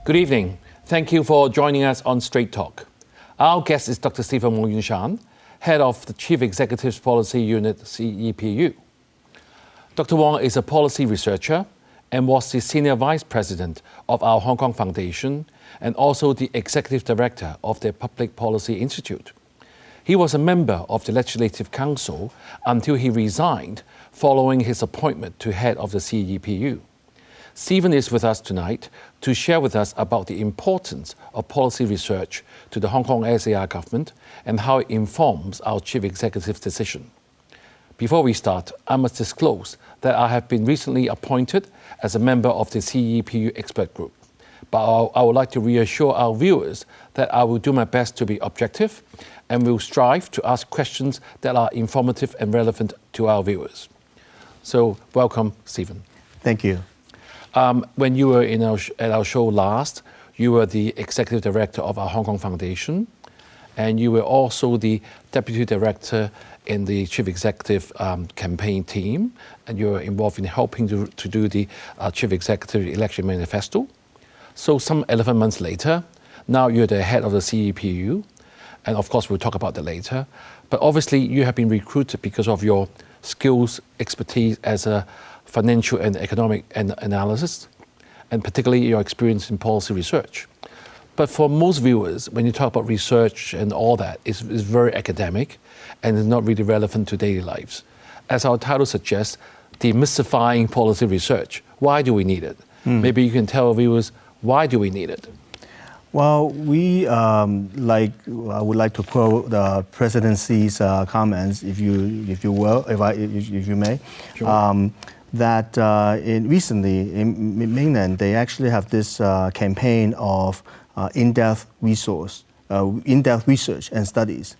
Good evening. Thank you for joining us on Straight Talk. Our guest is Dr. Stephen Wong-Yun-Shan, Head of the Chief Executive's Policy Unit, CEPU. Dr. Wong is a policy researcher and was the Senior Vice President of our Hong Kong Foundation and also the Executive Director of the Public Policy Institute. He was a member of the Legislative Council until he resigned following his appointment to head of the CEPU. Stephen is with us tonight to share with us about the importance of policy research to the Hong Kong SAR government and how it informs our Chief Executive's decision. Before we start, I must disclose that I have been recently appointed as a member of the CEPU expert group. But I would like to reassure our viewers that I will do my best to be objective and will strive to ask questions that are informative and relevant to our viewers. So, welcome, Stephen. Thank you. When you were at our show last, you were the Executive Director of our Hong Kong Foundation, and you were also the Deputy Director in the Chief Executive campaign team, and you were involved in helping to do the Chief Executive election manifesto. So some 11 months later, now you're the head of the CEPU, and of course we'll talk about that later. But obviously you have been recruited because of your skills, expertise as a financial and economic analysis, and particularly your experience in policy research. But for most viewers, when you talk about research and all that, it's very academic and is not really relevant to daily lives. As our title suggests, demystifying policy research. Why do we need it? Maybe you can tell viewers, why do we need it? Well, I would like to quote the presidency's comments, if you may. Sure. That recently in mainland, they actually have this campaign of in-depth research and studies.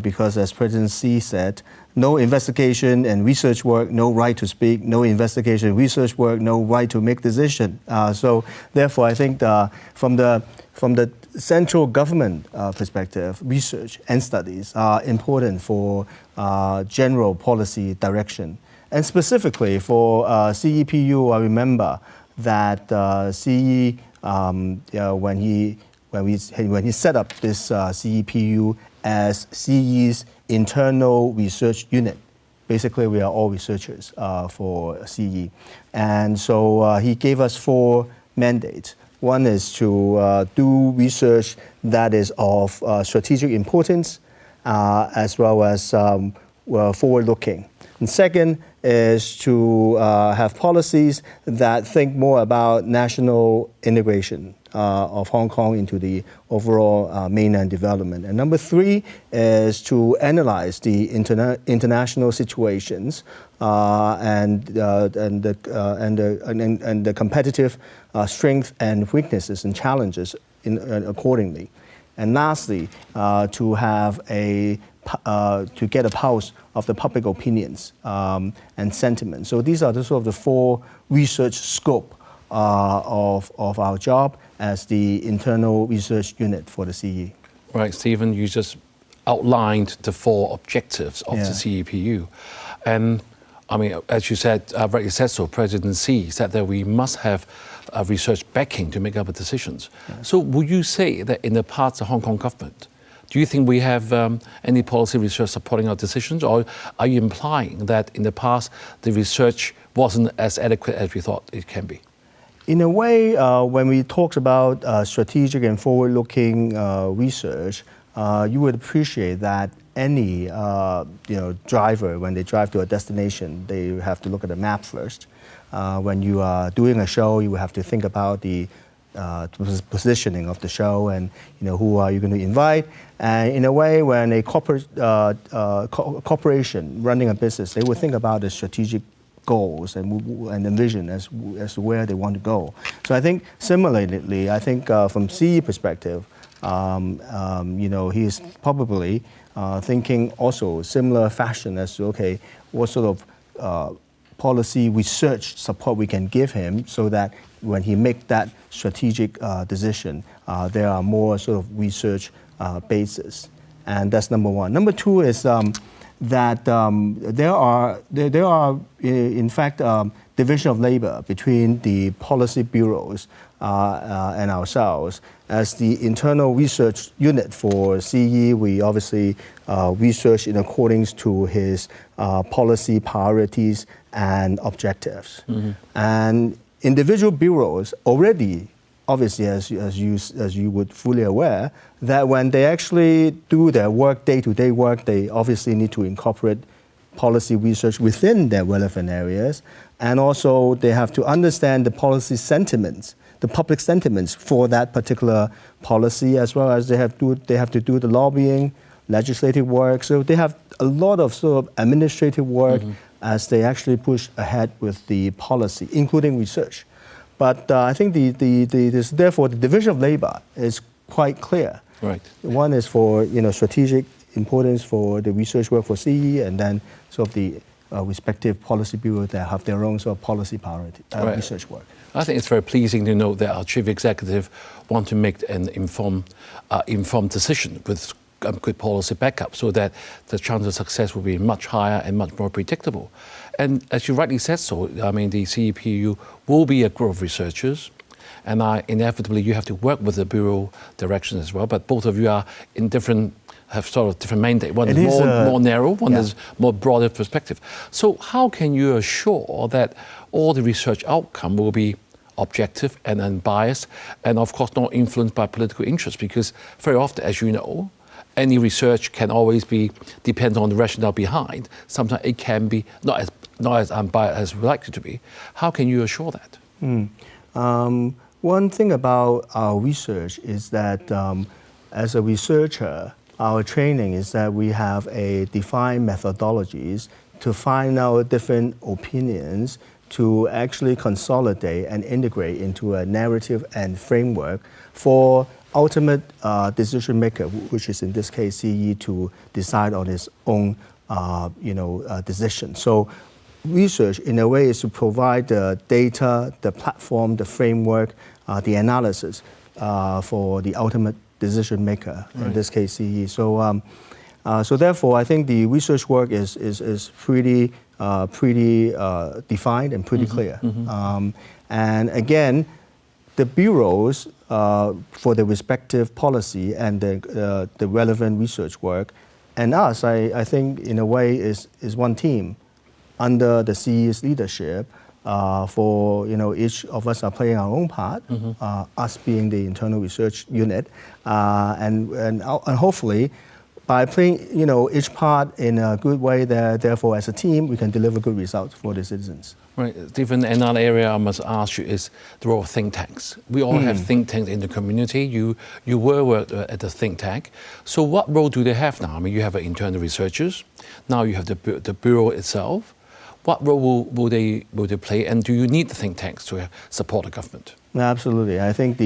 Because as President Xi said, no investigation and research work, no right to speak, no investigation and research work, no right to make decision. So therefore, I think from the central government perspective, research and studies are important for general policy direction. And specifically for CEPU, I remember that CE, when he set up this CEPU as CE's internal research unit. Basically, we are all researchers for CE. And so he gave us 4 mandates. One is to do research that is of strategic importance, as well as forward-looking. And second is to have policies that think more about national integration of Hong Kong into the overall mainland development. And number 3 is to analyze the international situations and the competitive strength and weaknesses and challenges accordingly. And lastly, to have to get a pulse of the public opinions and sentiment. So these are the sort of the 4 research scope of our job as the internal research unit for the CE. Right, Stephen, you just outlined the 4 objectives of the CEPU. And I mean, as you said, rightly said so, President Xi said that we must have research backing to make our decisions. Yeah. So would you say that in the past, the Hong Kong government, do you think we have any policy research supporting our decisions, or are you implying that in the past the research wasn't as adequate as we thought it can be? In a way, when we talked about strategic and forward-looking research, you would appreciate that any driver, when they drive to a destination, they have to look at the map first. When you are doing a show, you have to think about the positioning of the show and who are you going to invite. And in a way, when a corporation running a business, they would think about the strategic goals and the vision as to where they want to go. So I think similarly, I think from CE perspective, he is probably thinking also similar fashion as to, okay, what sort of policy research support we can give him so that when he make that strategic decision, there are more sort of research basis. And that's number 1. Number 2 is that there are in fact division of labor between the policy bureaus and ourselves. As the internal research unit for CE, we obviously research in accordance to his policy priorities and objectives. And individual bureaus already, obviously, as you would fully aware, that when they actually do their work, day-to-day work, they obviously need to incorporate policy research within their relevant areas, and also they have to understand the policy sentiments, the public sentiments for that particular policy, as well as they have to do the lobbying, legislative work. So they have a lot of sort of administrative work as they actually push ahead with the policy, including research. But I think therefore the division of labor is quite clear. Right. One is for strategic importance for the research work for CE, and then sort of the respective policy bureaus that have their own sort of policy priority research work. I think it's very pleasing to know that our chief executive want to make an informed decision with good policy backup, so that the chance of success will be much higher and much more predictable. And as you rightly said so, I mean, the CEPU will be a group of researchers, and inevitably you have to work with the bureau direction as well. But both of you are in have sort of different mandate. One is more narrow, one is more broader perspective. So how can you assure that all the research outcome will be objective and unbiased, and of course not influenced by political interest? Because very often, as you know, any research can always depend on the rationale behind. Sometimes it can be not as unbiased as we like it to be. How can you assure that? One thing about our research is that as a researcher, our training is that we have a defined methodologies to find out different opinions, to actually consolidate and integrate into a narrative and framework for ultimate decision maker, which is in this case CE, to decide on his own decision. So research in a way is to provide the data, the platform, the framework, the analysis for the ultimate decision maker, in this case CE. So so therefore I think the research work is pretty defined and pretty clear. And again, the bureaus for the respective policy and the relevant research work, and us, I think in a way is one team under the CE's leadership. For each of us are playing our own part, us being the internal research unit, and hopefully by playing each part in a good way, therefore as a team we can deliver good results for the citizens. Right, Stephen, another area I must ask you is the role of think tanks. We all have think tanks in the community. You work at the think tank. So what role do they have now? I mean, you have internal researchers. Now you have the bureau itself. What role will they play, and do you need the think tanks to support the government? Absolutely. I think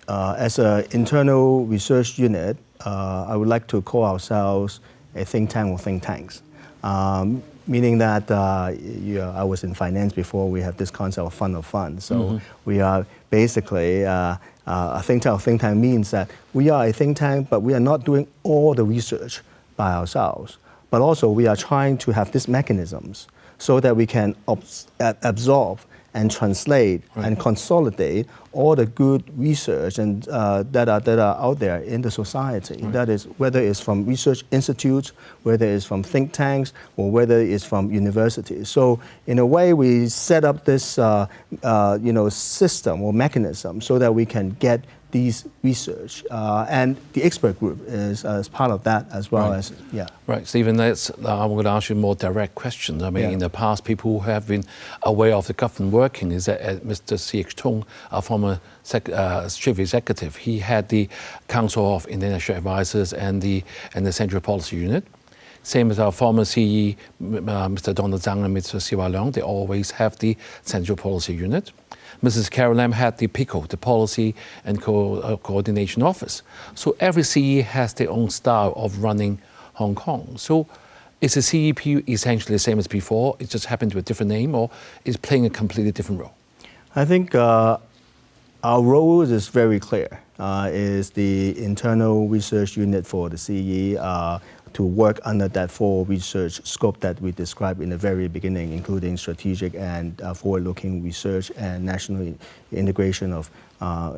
as an internal research unit, I would like to call ourselves a think tank or think tanks. Meaning that I was in finance before. We have this concept of fund of funds. So we are basically a think tank. Think tank means that we are a think tank, but we are not doing all the research by ourselves. But also we are trying to have these mechanisms so that we can absorb and translate and consolidate all the good research and that are out there in the society. That is, whether it's from research institutes, whether it's from think tanks, or whether it's from universities. So in a way, we set up this system or mechanism so that we can get these research, and the expert group is as part of that as well. Right, Stephen, I'm going to ask you more direct questions. I mean, in the past, people who have been aware of the government working is that Mr. C.H. Tung, our former chief executive, he had the Council of International Advisors and the Central Policy Unit. Same as our former CE, Mr. Donald Zhang and Mr. Siwa Leong, they always have the Central Policy Unit. Mrs. Carol Lam had the PICO, the Policy and Coordination Office. So every CE has their own style of running Hong Kong. So is the CEPU essentially the same as before? It just happened to a different name, or is playing a completely different role? I think our role is very clear. Is the internal research unit for the CE. to work under that 4 research scope that we described in the very beginning, including strategic and forward-looking research and national integration of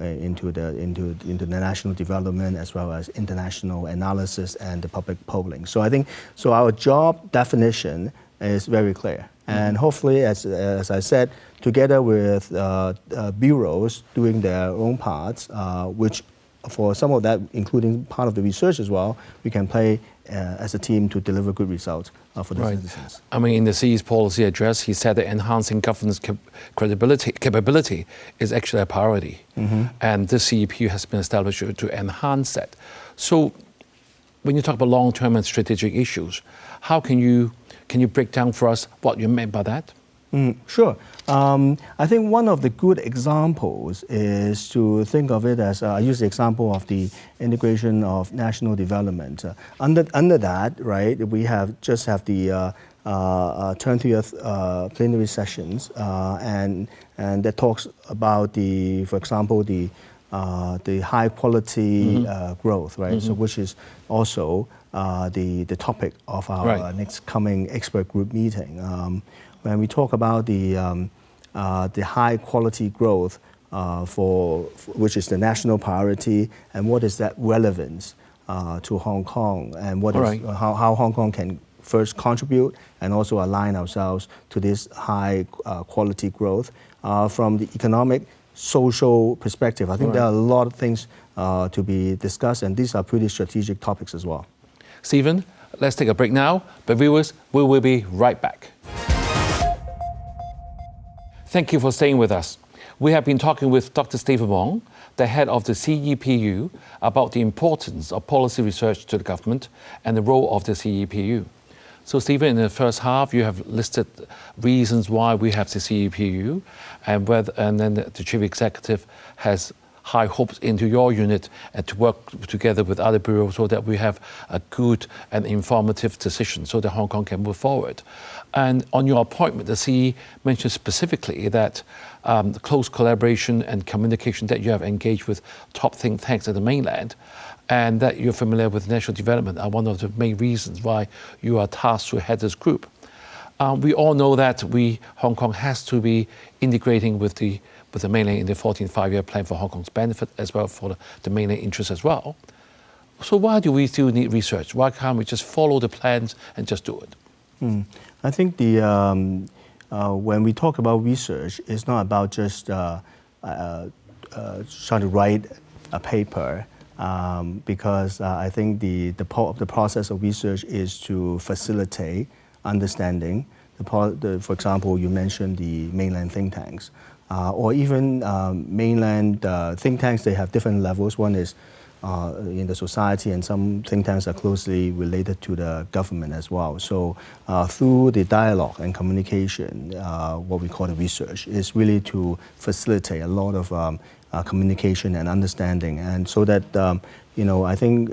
into the national development, as well as international analysis and the public polling. So I think our job definition is very clear, and hopefully, as I said, together with bureaus doing their own parts, which for some of that, including part of the research as well, we can play as a team to deliver good results for the citizens. I mean, in the CE's policy address, he said that enhancing governance capability is actually a priority. And this CEPU has been established to enhance that. So when you talk about long-term and strategic issues, how can you break down for us what you meant by that? Sure. I think one of the good examples is to think of it as, I use the example of the integration of national development. Under that, right, we just have the 20th plenary sessions, and that talks about for example, the high quality growth, right? So which is also the topic of our next coming expert group meeting. When we talk about the high quality growth which is the national priority, and what is that relevance to Hong Kong, and what is how Hong Kong can first contribute and also align ourselves to this high quality growth from the economic, social perspective. I think there are a lot of things to be discussed, and these are pretty strategic topics as well. Stephen, let's take a break now, but viewers, we will be right back. Thank you for staying with us. We have been talking with Dr. Stephen Wong, the head of the CEPU, about the importance of policy research to the government and the role of the CEPU. So Stephen, in the first half, you have listed reasons why we have the CEPU, and then the Chief Executive has high hopes into your unit and to work together with other bureaus so that we have a good and informative decision so that Hong Kong can move forward. And on your appointment, the CE mentioned specifically that the close collaboration and communication that you have engaged with top think tanks at the mainland, and that you're familiar with national development are one of the main reasons why you are tasked to head this group. We all know that Hong Kong has to be integrating with the mainland in the 14th five-year plan for Hong Kong's benefit, as well for the mainland interest as well. So why do we still need research? Why can't we just follow the plans and just do it? I think when we talk about research, it's not about just trying to write a paper, because I think the process of research is to facilitate understanding. For example, you mentioned the mainland think tanks. Or even mainland think tanks, they have different levels. One is in the society, and some think tanks are closely related to the government as well. So through the dialogue and communication, what we call the research, is really to facilitate a lot of communication and understanding. And so that, I think,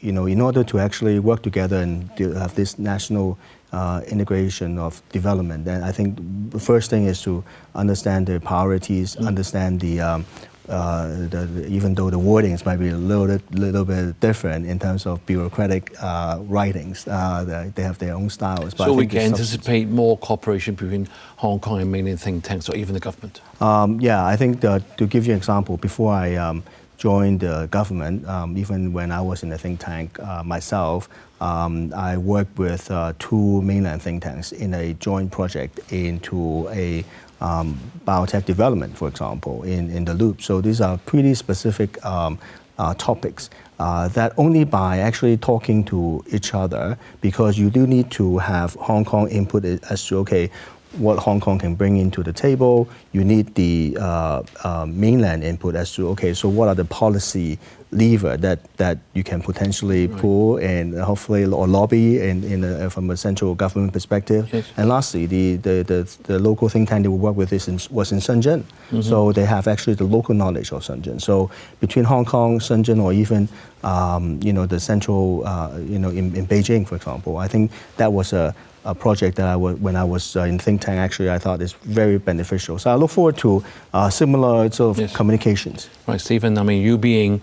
in order to actually work together and to have this national integration of development, then I think the first thing is to understand the priorities, understand even though the wordings might be a little bit different in terms of bureaucratic writings, they have their own styles. But so we can anticipate more cooperation between Hong Kong and mainland think tanks, or even the government? Yeah, I think to give you an example, before I joined the government, even when I was in the think tank myself, I worked with 2 mainland think tanks in a joint project into a biotech development, for example, in the Loop. So these are pretty specific topics that only by actually talking to each other, because you do need to have Hong Kong input as to, okay, what Hong Kong can bring into the table. You need the mainland input as to, okay, so what are the policy lever that you can potentially pull and hopefully or lobby from a central government perspective. Yes. And lastly, the local think tank they will work with was in Shenzhen. So they have actually the local knowledge of Shenzhen. So between Hong Kong, Shenzhen, or even the central, in Beijing, for example, I think that was a project that when I was in think tank, actually I thought is very beneficial. So I look forward to similar sort of communications. Right, Stephen, I mean, you being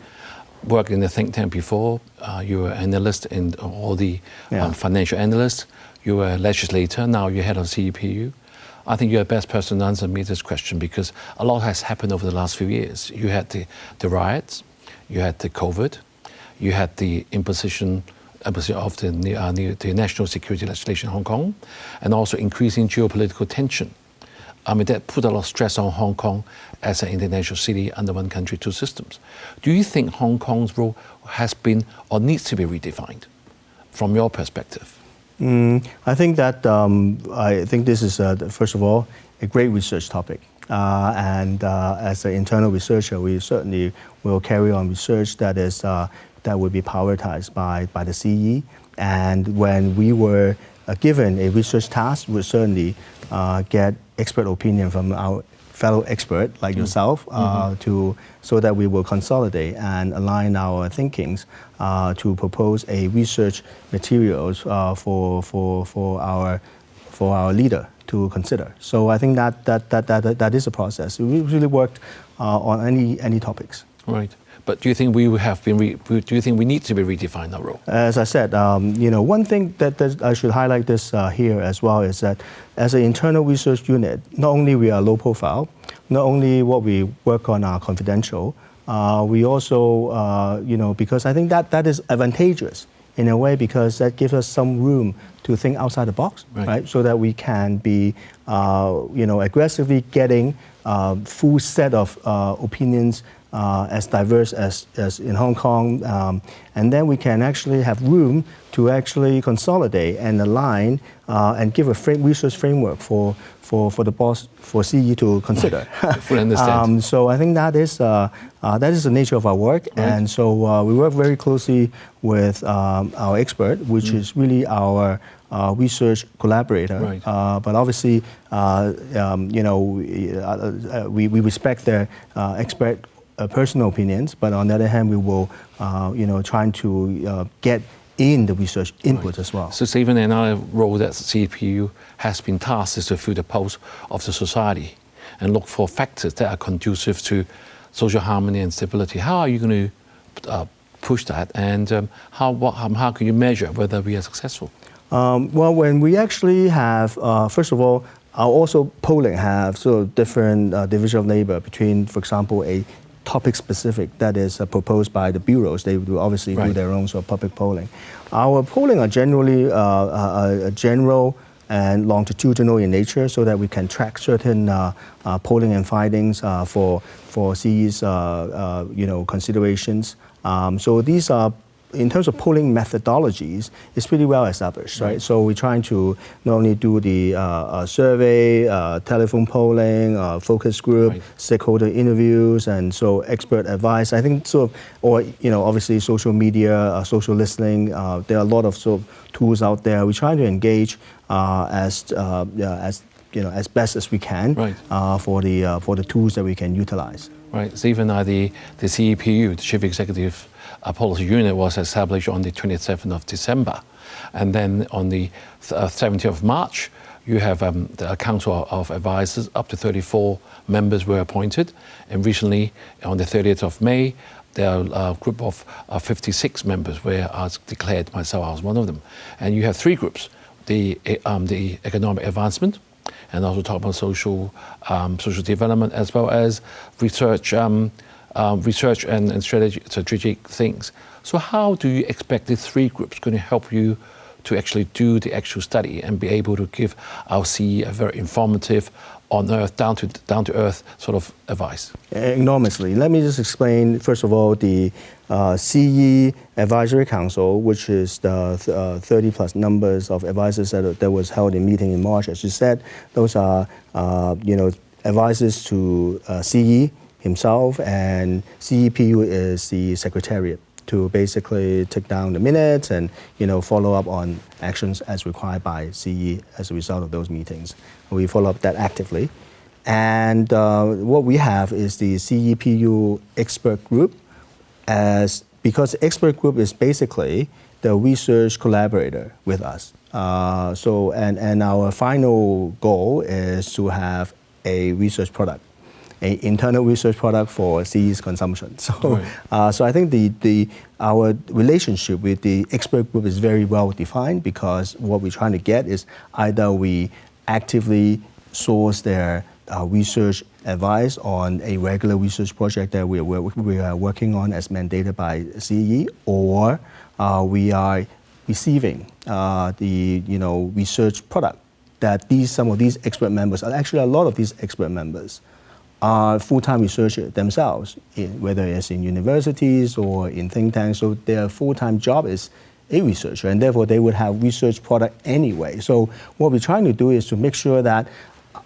worked in the think tank before. You were an analyst in all the financial analysts. You were a legislator. Now you're head of CEPU. I think you're the best person to answer me this question because a lot has happened over the last few years. You had the riots, you had the COVID, you had the imposition of the national security legislation in Hong Kong, and also increasing geopolitical tension. I mean, that put a lot of stress on Hong Kong as an international city under one country, two systems. Do you think Hong Kong's role has been or needs to be redefined from your perspective? I think that I think this is first of all a great research topic, and as an internal researcher, we certainly will carry on research that is that will be prioritized by the CE. And when we were given a research task, we'll certainly get expert opinion from our fellow expert like yourself so that we will consolidate and align our thinkings to propose a research materials for our leader to consider. So I think that is a process. We really worked on any topics. Right. But do you think we have been? Do you think we need to be redefined our role? As I said, one thing that I should highlight this here as well is that as an internal research unit, not only we are low profile, not only what we work on are confidential, we also, because I think that is advantageous in a way because that gives us some room to think outside the box, right? So that we can be, aggressively getting full set of opinions. As diverse as in Hong Kong, and then we can actually have room to actually consolidate and align and give a research framework for the boss, for CE to consider. Fully understand. So I think that is the nature of our work, and so we work very closely with our expert, which is really our research collaborator. But obviously, we respect their expert personal opinions, but on the other hand, we will, trying to get in the research input as well. So Stephen, another role that CEPU has been tasked is to feel the pulse of the society and look for factors that are conducive to social harmony and stability. How are you going to push that, and how can you measure whether we are successful? Well, when we actually have, first of all, also polling have sort of different division of labor between, for example, a topic specific that is proposed by the bureaus. They will obviously do their own sort of public polling. Our polling are generally general and longitudinal in nature, so that we can track certain polling and findings for CE's considerations. So these are, in terms of polling methodologies, it's pretty well established, right? So we're trying to not only do the survey, telephone polling, focus group, stakeholder interviews, and so expert advice. I think obviously social media, social listening. There are a lot of sort of tools out there. We try to engage as best as we can for the tools that we can utilize. Right. Stephen, the CEPU, the Chief Executive Policy Unit, was established on the 27th of December. And then on the 17th of March, you have the Council of Advisors, up to 34 members were appointed. And recently, on the 30th of May, there are a group of 56 members where I was declared myself, I was one of them. And you have three groups, the economic advancement, and also talk about social development, as well as research and strategic things. So how do you expect these three groups going to help you to actually do the actual study and be able to give our CE a very informative, on earth, down to earth sort of advice? Enormously. Let me just explain, first of all, the CE Advisory Council, which is the 30 plus numbers of advisors that was held in meeting in March. As you said, those are advisors to CE himself, and CEPU is the secretariat to basically take down the minutes and follow up on actions as required by CE as a result of those meetings. We follow up that actively. And what we have is the CEPU expert group, because the expert group is basically the research collaborator with us. And our final goal is to have a research product. an internal research product for CE's consumption. So, so I think our relationship with the expert group is very well defined, because what we're trying to get is either we actively source their research advice on a regular research project that we are working on as mandated by CE, or we are receiving the research product that some of these expert members, actually a lot of these expert members, are full-time researchers themselves, whether it's in universities or in think tanks. So their full-time job is a researcher, and therefore they would have research product anyway. So what we're trying to do is to make sure that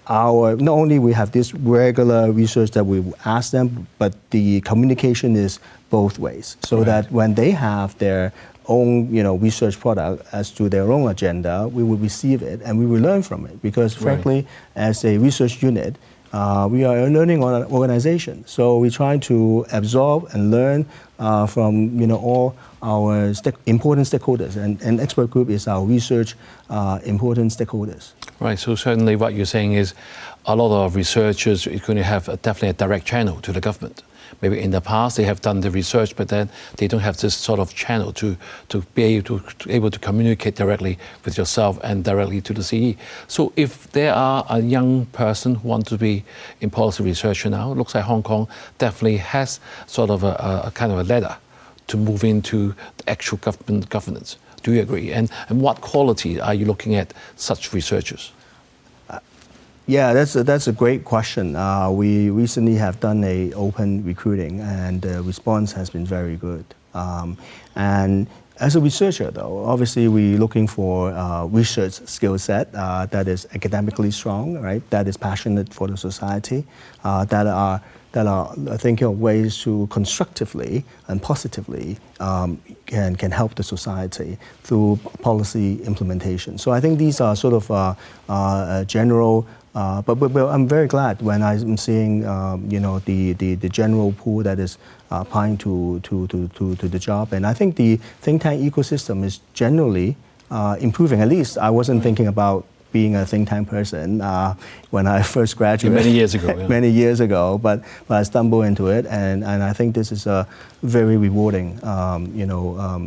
not only we have this regular research that we ask them, but the communication is both ways, so that when they have their own research product as to their own agenda, we will receive it and we will learn from it. Because frankly, as a research unit, we are a learning organization. So we try to absorb and learn from all our important stakeholders, and expert group is our research important stakeholders. Right, so certainly what you're saying is a lot of researchers are going to have definitely a direct channel to the government. Maybe in the past they have done the research, but then they don't have this sort of channel to be able to communicate directly with yourself and directly to the CE. So if there are a young person who wants to be in policy research now, it looks like Hong Kong definitely has sort of a kind of a ladder to move into the actual government governance. Do you agree? And what quality are you looking at such researchers? Yeah, that's a great question. We recently have done an open recruiting, and the response has been very good. And as a researcher, though, obviously we're looking for research skill set that is academically strong, right? That is passionate for the society, that are thinking of ways to constructively and positively can help the society through policy implementation. So I think these are sort of general. But I'm very glad when I'm seeing the general pool that is applying to the job, and I think the think tank ecosystem is generally improving. At least I wasn't thinking about being a think tank person when I first graduated many years ago. Yeah. Many years ago, but I stumbled into it, and I think this is very rewarding.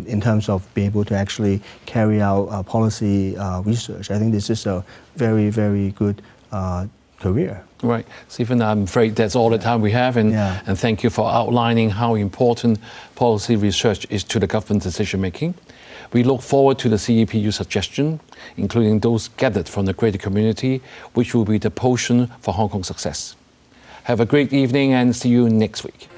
In terms of being able to actually carry out policy research. I think this is a very, very good career. Right. Stephen, I'm afraid that's all the time we have, and thank you for outlining how important policy research is to the government decision making. We look forward to the CEPU suggestion, including those gathered from the greater community, which will be the potion for Hong Kong's success. Have a great evening and see you next week.